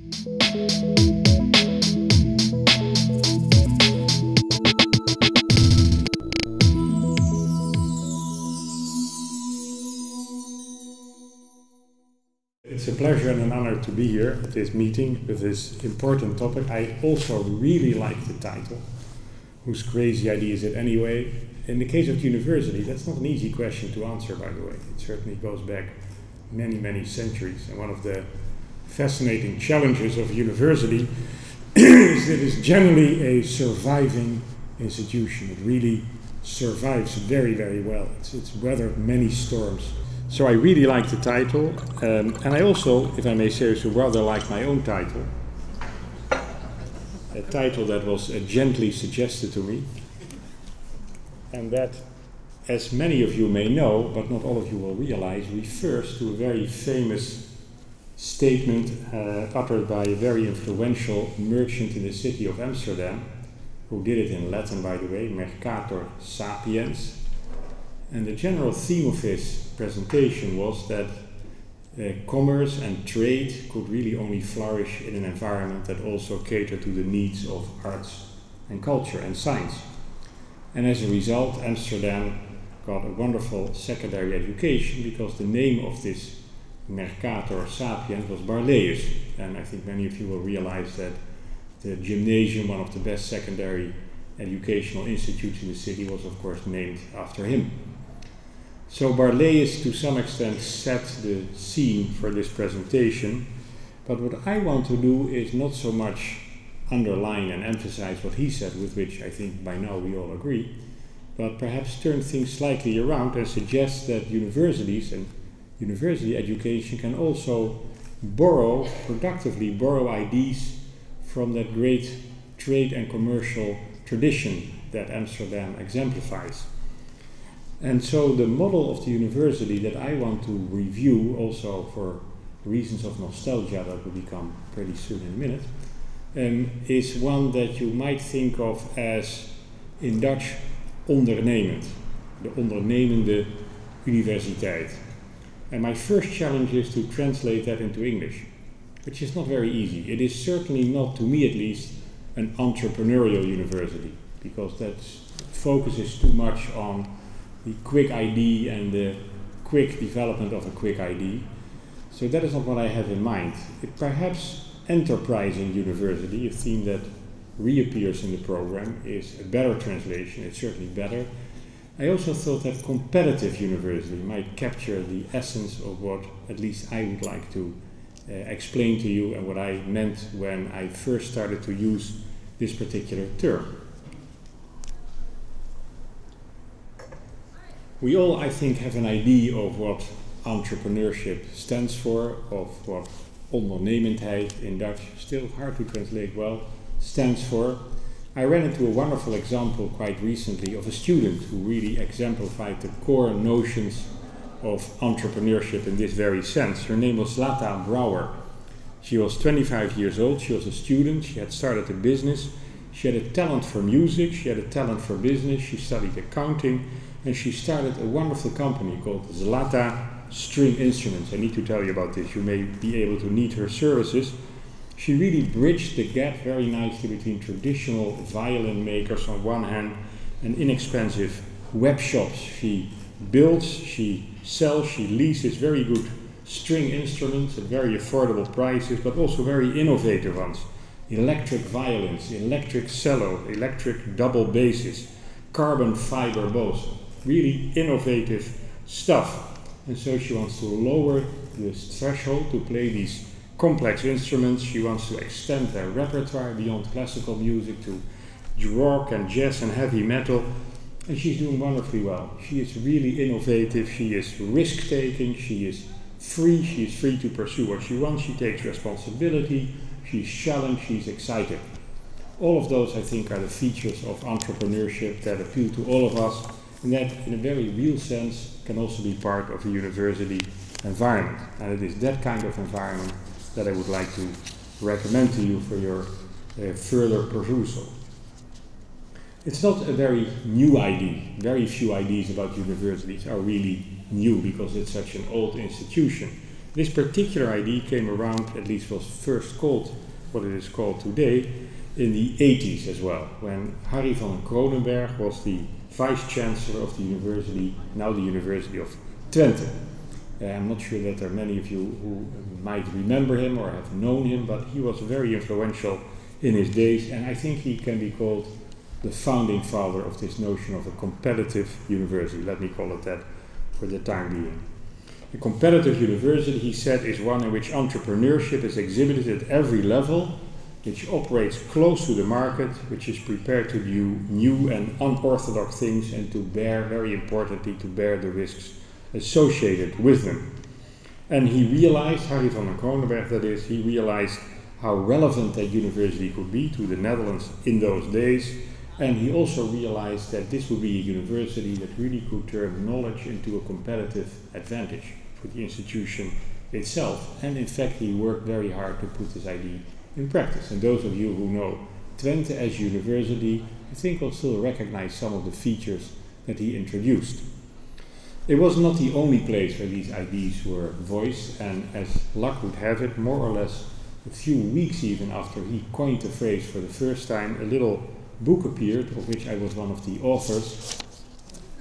It's a pleasure and an honor to be here at this meeting with this important topic. I also really like the title. Whose crazy idea is it anyway? In the case of the university, that's not an easy question to answer, by the way. It certainly goes back many, many centuries. And one of the fascinating challenges of a university is that it's generally a surviving institution. It really survives very, very well. It's weathered many storms. So I really like the title, and I also, if I may say so, rather like my own title. A title that was gently suggested to me, and that, as many of you may know, but not all of you will realize, refers to a very famous statement uttered by a very influential merchant in the city of Amsterdam, who did it in Latin, by the way, Mercator Sapiens. And the general theme of his presentation was that commerce and trade could really only flourish in an environment that also catered to the needs of arts and culture and science. And as a result, Amsterdam got a wonderful secondary education because the name of this Mercator Sapiens was Barleyus. And I think many of you will realize that the gymnasium, one of the best secondary educational institutes in the city, was of course named after him. So Barleyus to some extent set the scene for this presentation, but what I want to do is not so much underline and emphasize what he said, with which I think by now we all agree, but perhaps turn things slightly around and suggest that universities and university education can also productively borrow ideas from that great trade and commercial tradition that Amsterdam exemplifies. And so the model of the university that I want to review, also for reasons of nostalgia that will become pretty soon in a minute, is one that you might think of as, in Dutch, ondernemend. De ondernemende universiteit. And my first challenge is to translate that into English, which is not very easy. It is certainly not, to me at least, an entrepreneurial university, because that focuses too much on the quick ID and the quick development of a quick ID. So that is not what I have in mind. It perhaps enterprising university, a theme that reappears in the program, is a better translation. It's certainly better. I also thought that competitive university might capture the essence of what at least I would like to explain to you and what I meant when I first started to use this particular term. We all, I think, have an idea of what entrepreneurship stands for, of what ondernemendheid in Dutch, still hard to translate well, stands for. I ran into a wonderful example quite recently of a student who really exemplified the core notions of entrepreneurship in this very sense. Her name was Zlata Brouwer. She was 25 years old, she was a student, she had started a business, she had a talent for music, she had a talent for business, she studied accounting, and she started a wonderful company called Zlata String Instruments. I need to tell you about this, you may be able to need her services. She really bridged the gap very nicely between traditional violin makers on one hand and inexpensive web shops. She builds, she sells, she leases very good string instruments at very affordable prices, but also very innovative ones. Electric violins, electric cello, electric double basses, carbon fiber bows. Really innovative stuff. And so she wants to lower the threshold to play these complex instruments. She wants to extend their repertoire beyond classical music to rock and jazz and heavy metal. And she's doing wonderfully well. She is really innovative, she is risk-taking, she is free to pursue what she wants, she takes responsibility, she's challenged, she's excited. All of those, I think, are the features of entrepreneurship that appeal to all of us, and that, in a very real sense, can also be part of a university environment. And it is that kind of environment that I would like to recommend to you for your further perusal. It's not a very new idea. Very few ideas about universities are really new because it's such an old institution. This particular idea came around, at least was first called what it is called today, in the 80s as well, when Harry van Kronenberg was the Vice Chancellor of the University, now the University of Twente. I'm not sure that there are many of you who might remember him or have known him, but he was very influential in his days, and I think he can be called the founding father of this notion of a competitive university. Let me call it that for the time being. A competitive university, he said, is one in which entrepreneurship is exhibited at every level, which operates close to the market, which is prepared to do new and unorthodox things and to bear, very importantly, to bear the risks associated with them. And he realized, Harry van Kronenberg that is, he realized how relevant that university could be to the Netherlands in those days, and he also realized that this would be a university that really could turn knowledge into a competitive advantage for the institution itself. And in fact, he worked very hard to put this idea in practice. And those of you who know Twente as university, I think will still recognize some of the features that he introduced. It was not the only place where these ideas were voiced, and as luck would have it, more or less a few weeks even after he coined the phrase for the first time, a little book appeared, of which I was one of the authors,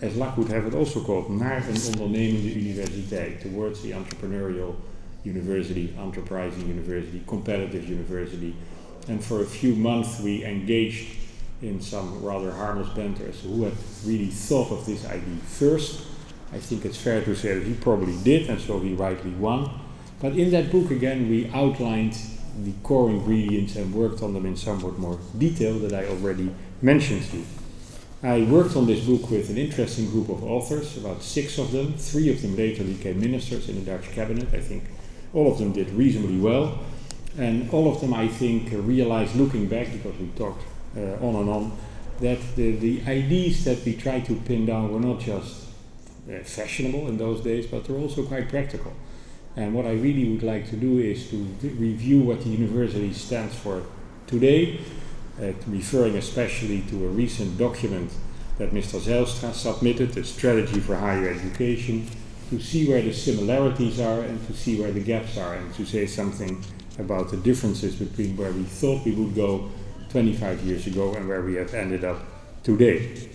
as luck would have it also called Naar een ondernemende universiteit, towards the entrepreneurial university, enterprising university, competitive university. And for a few months we engaged in some rather harmless banter as to who had really thought of this idea first. I think it's fair to say that he probably did, and so he rightly won. But in that book again we outlined the core ingredients and worked on them in somewhat more detail that I already mentioned to you. I worked on this book with an interesting group of authors, about 6 of them. 3 of them later became ministers in the Dutch cabinet. I think all of them did reasonably well. And all of them, I think, realized, looking back, because we talked on and on, that the ideas that we tried to pin down were not just fashionable in those days, but they're also quite practical. And what I really would like to do is to review what the university stands for today, referring especially to a recent document that Mr. Zijlstra submitted, a strategy for higher education, to see where the similarities are and to see where the gaps are, and to say something about the differences between where we thought we would go 25 years ago and where we have ended up today.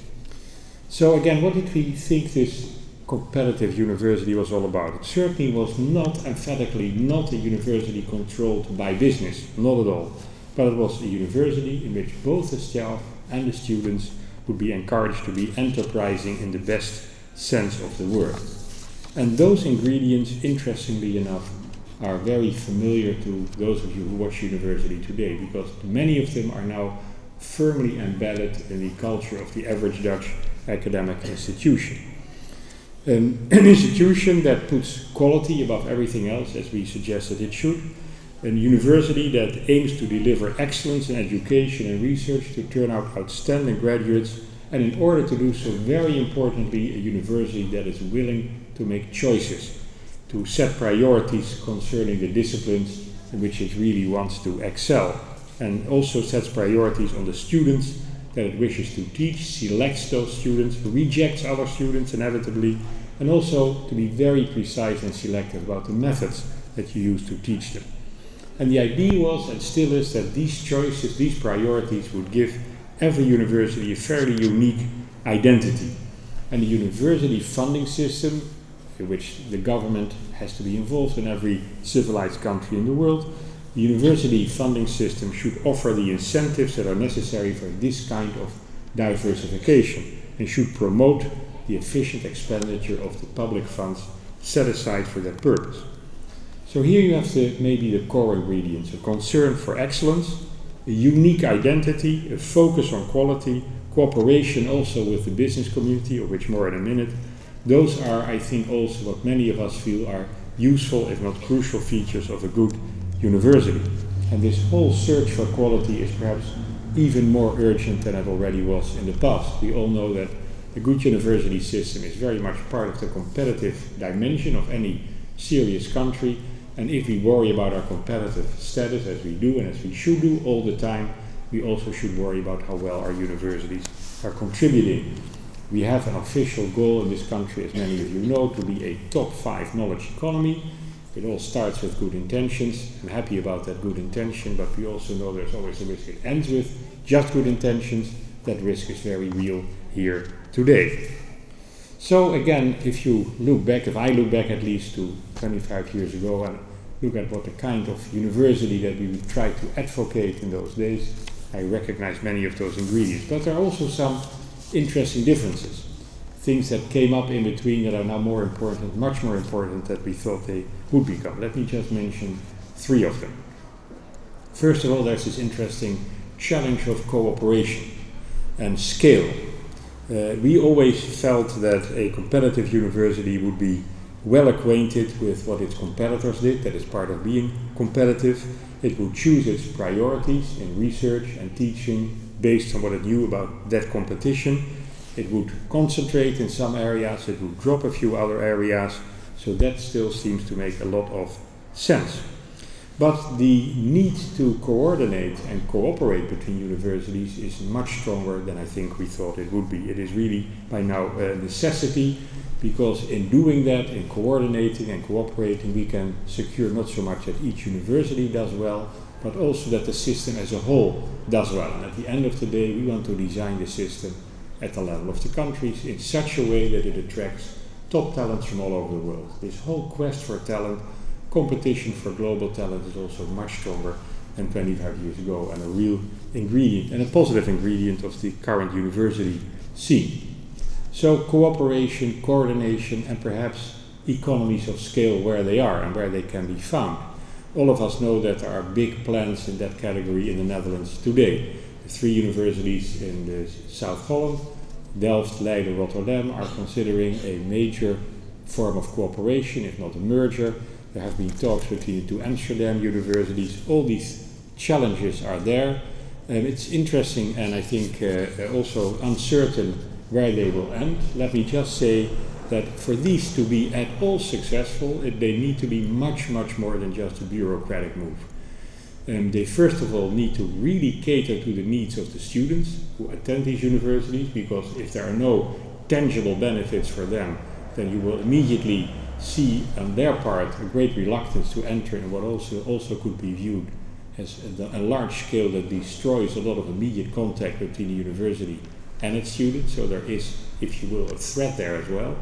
So again, what did we think this competitive university was all about? It certainly was not, emphatically, not a university controlled by business, not at all. But it was a university in which both the staff and the students would be encouraged to be enterprising in the best sense of the word. And those ingredients, interestingly enough, are very familiar to those of you who watch university today, because many of them are now firmly embedded in the culture of the average Dutch academic institution. An institution that puts quality above everything else, as we suggested it should. A university that aims to deliver excellence in education and research to turn out outstanding graduates, and in order to do so, very importantly, a university that is willing to make choices, to set priorities concerning the disciplines in which it really wants to excel, and also sets priorities on the students that it wishes to teach, selects those students, rejects other students inevitably, and also to be very precise and selective about the methods that you use to teach them. And the idea was, and still is, that these choices, these priorities would give every university a fairly unique identity. And the university funding system, in which the government has to be involved in every civilized country in the world, the university funding system should offer the incentives that are necessary for this kind of diversification and should promote the efficient expenditure of the public funds set aside for that purpose. So here you have maybe the core ingredients: a concern for excellence, a unique identity, a focus on quality, cooperation also with the business community, of which more in a minute. Those are, I think, also what many of us feel are useful, if not crucial, features of a good university. And this whole search for quality is perhaps even more urgent than it already was in the past. We all know that a good university system is very much part of the competitive dimension of any serious country. And if we worry about our competitive status, as we do and as we should do all the time, we also should worry about how well our universities are contributing. We have an official goal in this country, as many of you know, to be a top 5 knowledge economy. It all starts with good intentions. I'm happy about that good intention, but we also know there's always a risk it ends with just good intentions. That risk is very real here today. So again, if you look back, if I look back at least to 25 years ago and look at what the kind of university that we would try to advocate in those days, I recognize many of those ingredients. But there are also some interesting differences. Things that came up in between that are now more important, much more important than we thought they would become. Let me just mention 3 of them. First of all, there's this interesting challenge of cooperation and scale. We always felt that a competitive university would be well acquainted with what its competitors did. That is part of being competitive. It would choose its priorities in research and teaching based on what it knew about that competition. It would concentrate in some areas, it would drop a few other areas, so that still seems to make a lot of sense. But the need to coordinate and cooperate between universities is much stronger than I think we thought it would be. It is really by now a necessity, because in doing that, in coordinating and cooperating, we can secure not so much that each university does well, but also that the system as a whole does well. And at the end of the day, we want to design the system at the level of the countries in such a way that it attracts top talents from all over the world. This whole quest for talent, competition for global talent, is also much stronger than 25 years ago, and a real ingredient and a positive ingredient of the current university scene. So cooperation, coordination, and perhaps economies of scale where they are and where they can be found. All of us know that there are big plans in that category in the Netherlands today. 3 universities in the South Holland, Delft, Leiden, Rotterdam, are considering a major form of cooperation, if not a merger. There have been talks between the 2 Amsterdam universities. All these challenges are there. It's interesting, and I think also uncertain where they will end. Let me just say that for these to be at all successful, they need to be much, much more than just a bureaucratic move. They first of all need to really cater to the needs of the students who attend these universities, because if there are no tangible benefits for them, then you will immediately see on their part a great reluctance to enter in what also could be viewed as a large scale that destroys a lot of immediate contact between the university and its students. So there is, if you will, a threat there as well.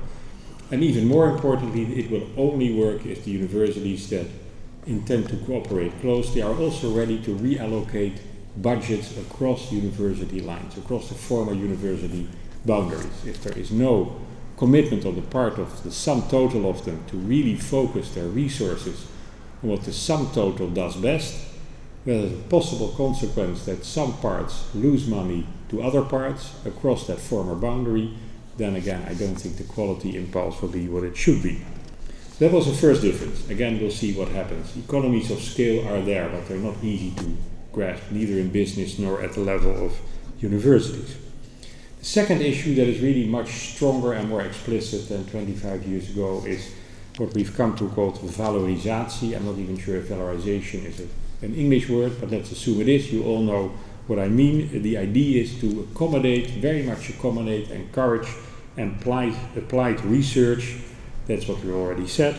And even more importantly, it will only work if the universities that intend to cooperate closely are also ready to reallocate budgets across university lines, across the former university boundaries. If there is no commitment on the part of the sum total of them to really focus their resources on what the sum total does best, well, there's a possible consequence that some parts lose money to other parts across that former boundary, then again I don't think the quality impulse will be what it should be. That was the first difference. Again, we'll see what happens. Economies of scale are there, but they're not easy to grasp, neither in business nor at the level of universities. The second issue that is really much stronger and more explicit than 25 years ago is what we've come to call valorisatie. I'm not even sure if valorization is an English word, but let's assume it is. You all know what I mean. The idea is to accommodate, very much accommodate, encourage, and applied research. That's what we already said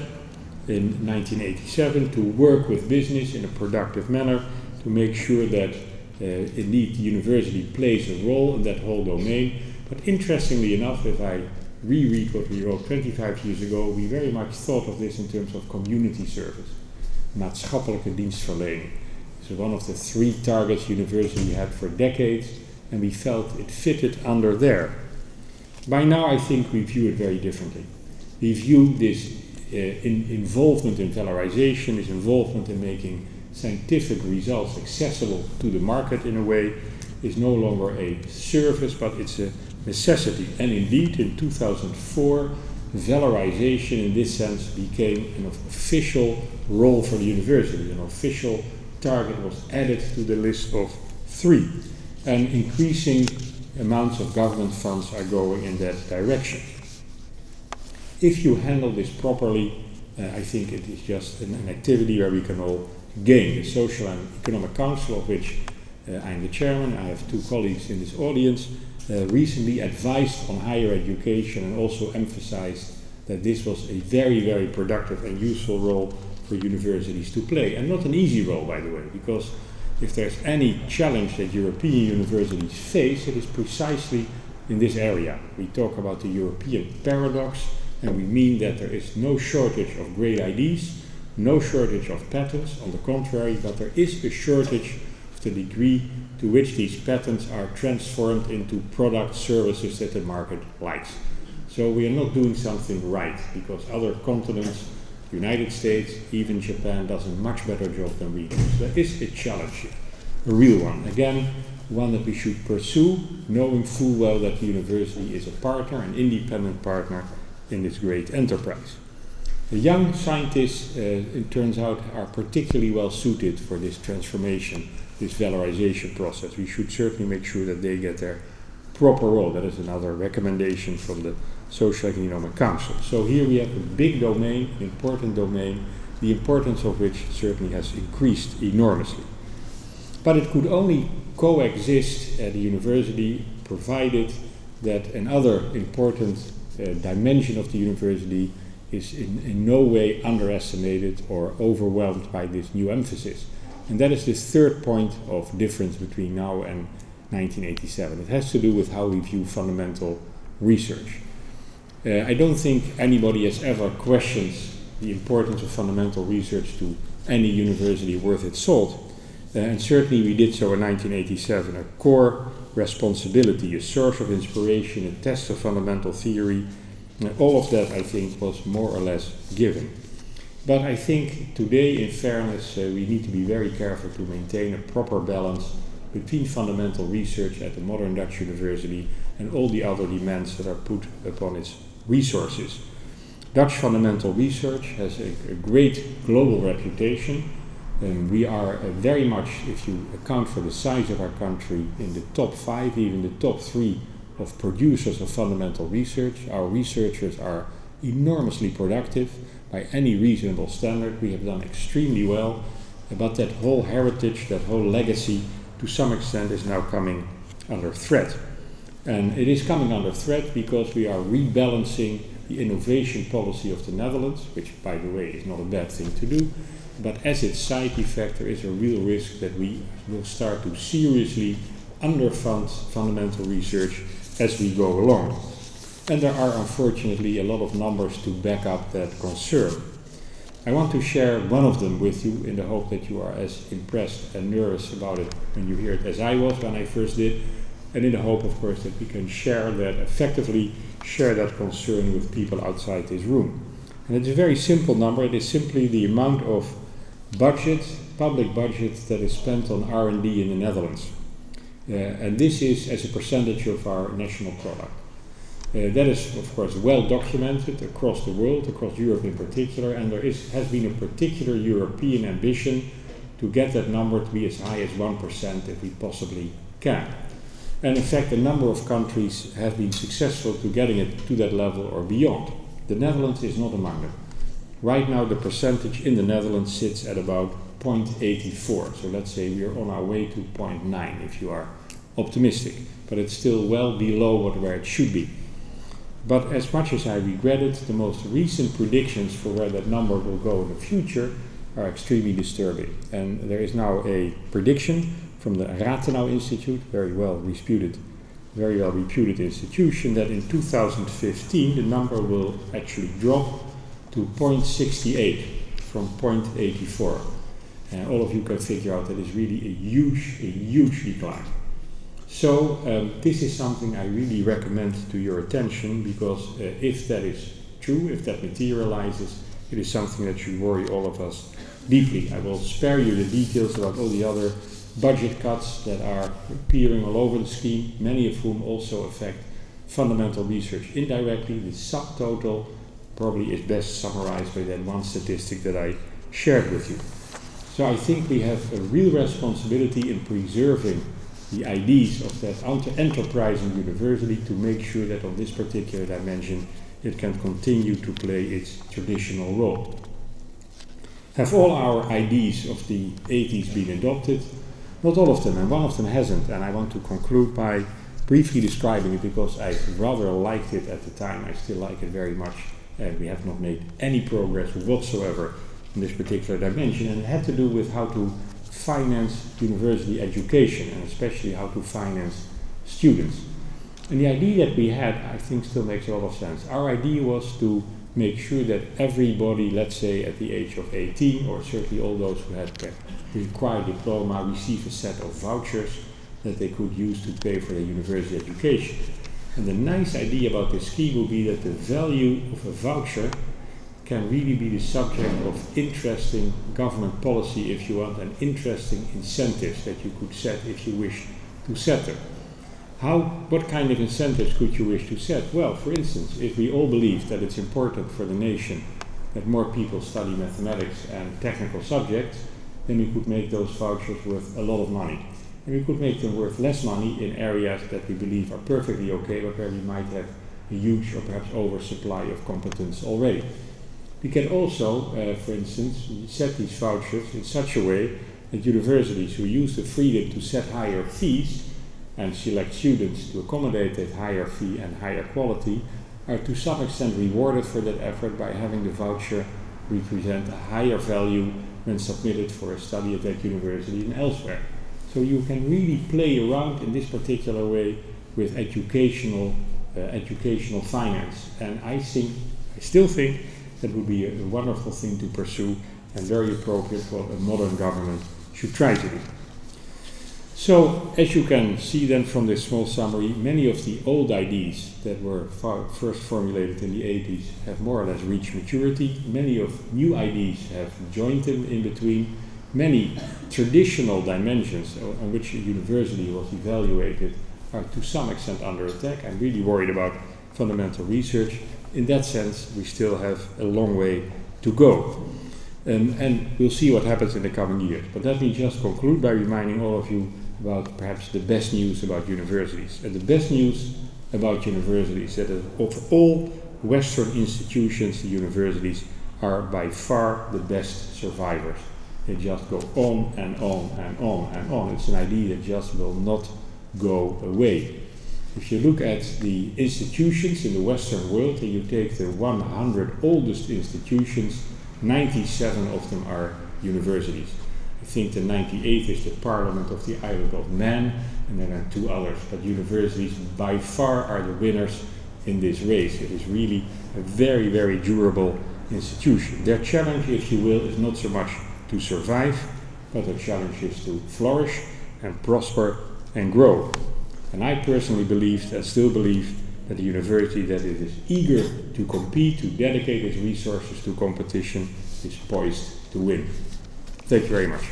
in 1987, to work with business in a productive manner, to make sure that indeed the university plays a role in that whole domain. But interestingly enough, if I reread what we wrote 25 years ago, we very much thought of this in terms of community service, maatschappelijke dienstverlening. So one of the 3 targets university had for decades, and we felt it fitted under there. By now I think we view it very differently. We view this involvement in valorization, this involvement in making scientific results accessible to the market in a way, is no longer a service, but it's a necessity. And indeed, in 2004, valorization in this sense became an official role for the university. An official target was added to the list of 3. And increasing amounts of government funds are going in that direction. If you handle this properly, I think it is just an activity where we can all gain. The Social and Economic Council, of which I'm the chairman, I have 2 colleagues in this audience, recently advised on higher education and also emphasized that this was a very, very productive and useful role for universities to play. And not an easy role, by the way, because if there's any challenge that European universities face, it is precisely in this area. We talk about the European paradox, and we mean that there is no shortage of great ideas, no shortage of patents, on the contrary, but there is a shortage of the degree to which these patents are transformed into product services that the market likes. So we are not doing something right, because other continents, United States, even Japan, does a much better job than we do. So there is a challenge here, a real one. Again, one that we should pursue, knowing full well that the university is a partner, an independent partner in this great enterprise. The young scientists, it turns out, are particularly well suited for this transformation, this valorization process. We should certainly make sure that they get their proper role. That is another recommendation from the Social Economic Council. So here we have a big domain, an important domain, the importance of which certainly has increased enormously. But it could only coexist at the university provided that another important dimension of the university is in no way underestimated or overwhelmed by this new emphasis. And that is this third point of difference between now and 1987. It has to do with how we view fundamental research. I don't think anybody has ever questioned the importance of fundamental research to any university worth its salt. And certainly we did so in 1987, a core responsibility, a source of inspiration, a test of fundamental theory. All of that, I think, was more or less given. But I think today, in fairness, we need to be very careful to maintain a proper balance between fundamental research at the modern Dutch university and all the other demands that are put upon its resources. Dutch fundamental research has a great global reputation. We are very much, if you account for the size of our country, in the top 5, even the top 3 of producers of fundamental research. Our researchers are enormously productive by any reasonable standard. We have done extremely well, but that whole heritage, that whole legacy, to some extent is now coming under threat. And it is coming under threat because we are rebalancing the innovation policy of the Netherlands, which, by the way, is not a bad thing to do. But as its side effect, there is a real risk that we will start to seriously underfund fundamental research as we go along. And there are unfortunately a lot of numbers to back up that concern. I want to share one of them with you in the hope that you are as impressed and nervous about it when you hear it as I was when I first did, and in the hope, of course, that we can share that, effectively share that concern with people outside this room. And it's a very simple number. It is simply the amount of budget, public budget, that is spent on R&D in the Netherlands. And this is as a percentage of our national product. That is, of course, well documented across the world, across Europe in particular, and there has been a particular European ambition to get that number to be as high as 1% if we possibly can. And in fact, a number of countries have been successful to getting it to that level or beyond. The Netherlands is not among them. Right now, the percentage in the Netherlands sits at about 0.84. So let's say we are on our way to 0.9 if you are optimistic. But it's still well below where it should be. But as much as I regret it, the most recent predictions for where that number will go in the future are extremely disturbing. And there is now a prediction from the Rathenau Institute, very well reputed institution, that in 2015 the number will actually drop to 0.68 from 0.84. And all of you can figure out that is really a huge decline. So this is something I really recommend to your attention, because if that is true, if that materializes, it is something that should worry all of us deeply. I will spare you the details about all the other budget cuts that are appearing all over the scheme, many of whom also affect fundamental research indirectly. The subtotal probably is best summarized by that one statistic that I shared with you. So I think we have a real responsibility in preserving the ideas of that enterprising university to make sure that on this particular dimension it can continue to play its traditional role. Have all our ideas of the 80s been adopted? Not all of them, and one of them hasn't, and I want to conclude by briefly describing it because I rather liked it at the time. I still like it very much. We have not made any progress whatsoever in this particular dimension, and it had to do with how to finance university education, and especially how to finance students. And the idea that we had, I think, still makes a lot of sense. Our idea was to make sure that everybody, let's say at the age of 18, or certainly all those who had required diploma, receive a set of vouchers that they could use to pay for their university education. And the nice idea about this scheme will be that the value of a voucher can really be the subject of interesting government policy, if you want, and interesting incentives that you could set if you wish to set them. What kind of incentives could you wish to set? Well, for instance, if we all believe that it's important for the nation that more people study mathematics and technical subjects, then we could make those vouchers worth a lot of money. And we could make them worth less money in areas that we believe are perfectly okay, but where we might have a huge or perhaps oversupply of competence already. We can also, for instance, set these vouchers in such a way that universities who use the freedom to set higher fees and select students to accommodate that higher fee and higher quality are to some extent rewarded for that effort by having the voucher represent a higher value when submitted for a study at that university and elsewhere. So you can really play around in this particular way with educational finance, and I still think that would be a wonderful thing to pursue and very appropriate for a modern government should try to do. So, as you can see then from this small summary, many of the old ideas that were first formulated in the 80s have more or less reached maturity. Many of new ideas have joined them in between. Many traditional dimensions on which a university was evaluated are to some extent under attack. I'm really worried about fundamental research. In that sense, we still have a long way to go. And we'll see what happens in the coming years. But let me just conclude by reminding all of you about perhaps the best news about universities. And the best news about universities is that of all Western institutions, the universities are by far the best survivors. They just go on and on and on and on. It's an idea that just will not go away. If you look at the institutions in the Western world and you take the 100 oldest institutions, 97 of them are universities. I think the 98th is the Parliament of the Island of Man, and then there are two others, but universities by far are the winners in this race. It is really a very, very durable institution. Their challenge, if you will, is not so much to survive, but their challenge is to flourish and prosper and grow. And I personally believe, and still believe, that a university that is eager to compete, to dedicate its resources to competition, is poised to win. Thank you very much.